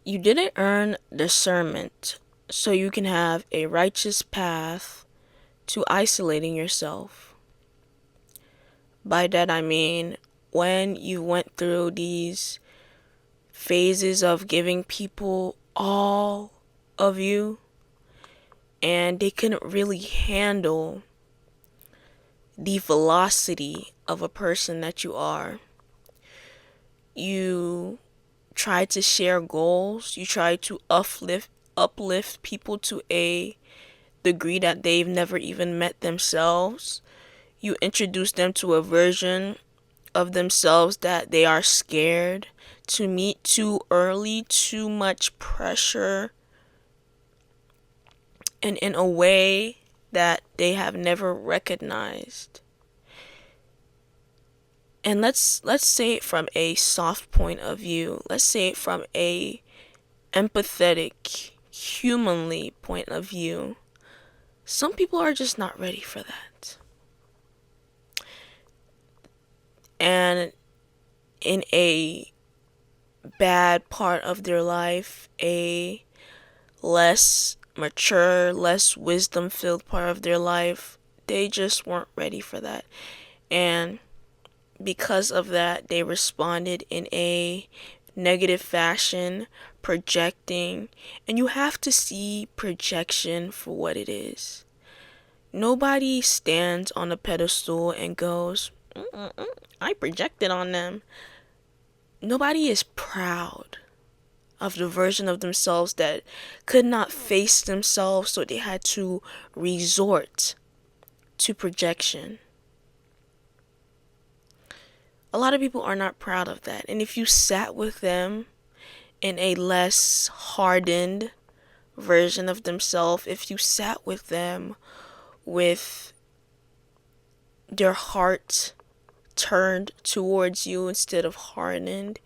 You didn't earn discernment, so you can have a righteous path to isolating yourself. By that I mean, when you went through these phases of giving people all of you, and they couldn't really handle the velocity of a person that you are. You try to share goals, you try to uplift people to a degree that they've never even met themselves. You introduce them to a version of themselves that they are scared to meet too early, too much pressure, and in a way that they have never recognized. And let's say it from a soft point of view. Let's say it from a empathetic, humanly point of view. Some people are just not ready for that. And in a bad part of their life, a less mature, less wisdom filled part of their life, they just weren't ready for that. And because of that, they responded in a negative fashion, projecting. And you have to see projection for what it is. Nobody stands on a pedestal and goes, I projected on them. Nobody is proud of the version of themselves that could not face themselves, so they had to resort to projection. A lot of people are not proud of that. And if you sat with them in a less hardened version of themselves, if you sat with them with their heart turned towards you instead of hardened,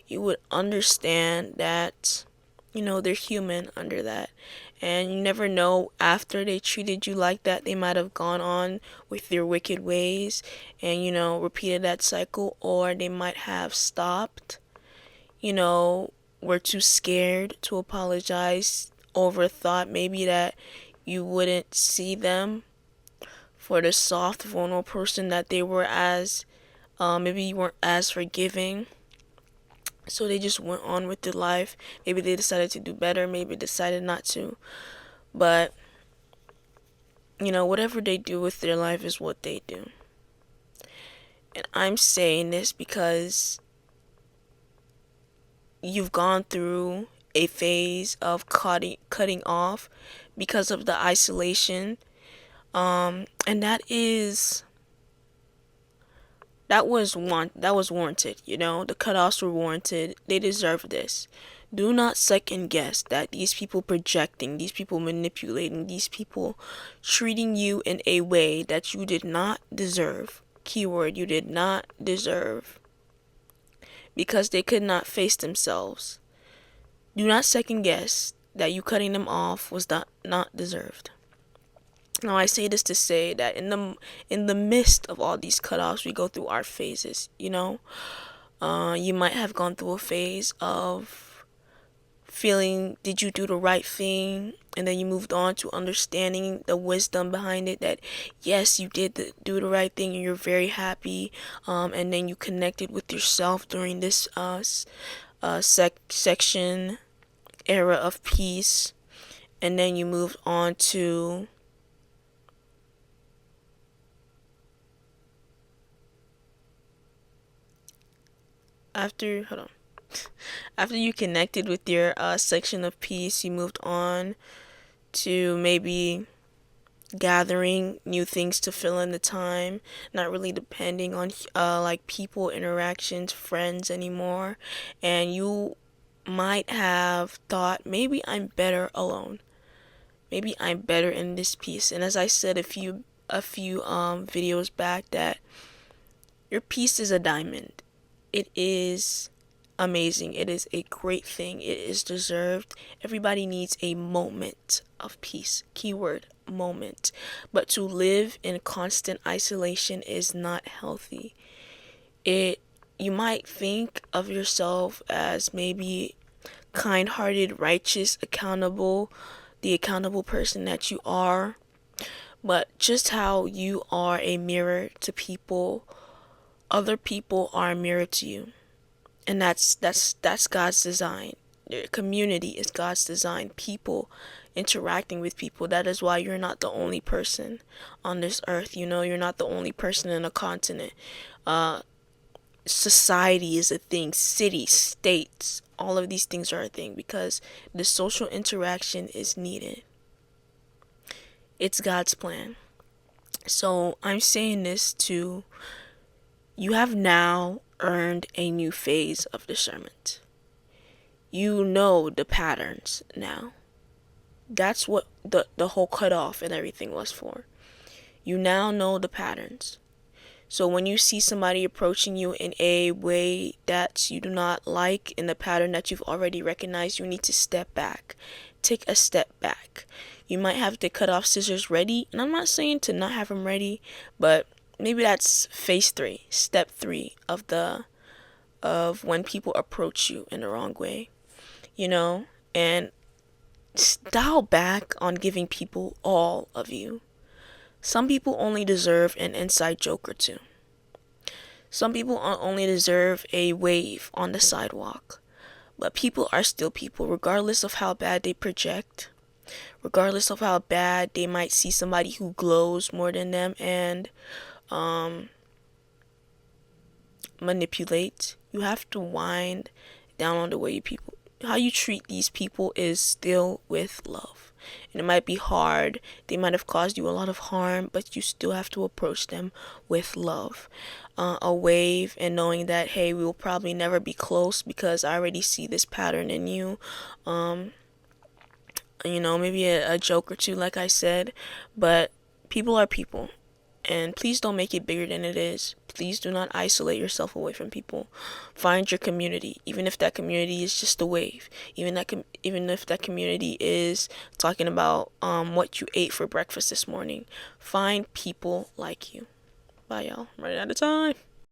you would understand that, they're human under that. And you never know, after they treated you like that, they might have gone on with their wicked ways and, repeated that cycle, or they might have stopped, were too scared to apologize, overthought maybe that you wouldn't see them for the soft, vulnerable person that they were as. Maybe you weren't as forgiving. So they just went on with their life. Maybe they decided to do better. Maybe decided not to. But, whatever they do with their life is what they do. And I'm saying this because you've gone through a phase of cutting off because of the isolation. And that was warranted. The cutoffs were warranted. They deserve this. Do not second guess that these people projecting, these people manipulating, these people treating you in a way that you did not deserve. Keyword, you did not deserve. Because they could not face themselves. Do not second guess that you cutting them off was not deserved. Now I say this to say that in the midst of all these cutoffs, we go through our phases. You might have gone through a phase of feeling, did you do the right thing? And then you moved on to understanding the wisdom behind it, that yes, you did do the right thing and you're very happy. And then you connected with yourself during this section era of peace. And then you moved on to after you connected with your section of peace, you moved on to maybe gathering new things to fill in the time, not really depending on like people interactions, friends anymore. And you might have thought, maybe I'm better alone, maybe I'm better in this piece. And as I said a few videos back, that your piece is a diamond. It is amazing. It is a great thing. It is deserved. Everybody needs a moment of peace. Keyword, moment. But to live in constant isolation is not healthy. You might think of yourself as maybe kind-hearted, righteous, accountable, the accountable person that you are, but just how you are a mirror to people, other people are a mirror to you. And that's God's design. Your community is God's design. People interacting with people. That is why you're not the only person on this earth. You're not the only person in a continent. Society is a thing. Cities, states, all of these things are a thing because the social interaction is needed. It's God's plan. So I'm saying this to you have now earned a new phase of discernment. You know the patterns now. That's what the whole cutoff and everything was for. You now know the patterns. So when you see somebody approaching you in a way that you do not like, in the pattern that you've already recognized, you need to step back. Take a step back. You might have the cutoff scissors ready, and I'm not saying to not have them ready, but maybe that's phase 3, step 3 of when people approach you in the wrong way, and dial back on giving people all of you. Some people only deserve an inside joke or two. Some people only deserve a wave on the sidewalk. But people are still people, regardless of how bad they project, regardless of how bad they might see somebody who glows more than them and manipulate. You have to wind down on the way how you treat these people is still with love. And it might be hard. They might have caused you a lot of harm, but you still have to approach them with love. A wave and knowing that, hey, we will probably never be close because I already see this pattern in you. Maybe a joke or two, like I said, but people are people. And please don't make it bigger than it is. Please do not isolate yourself away from people. Find your community, even if that community is just a wave. Even if that community is talking about what you ate for breakfast this morning. Find people like you. Bye, y'all. I'm running out of time.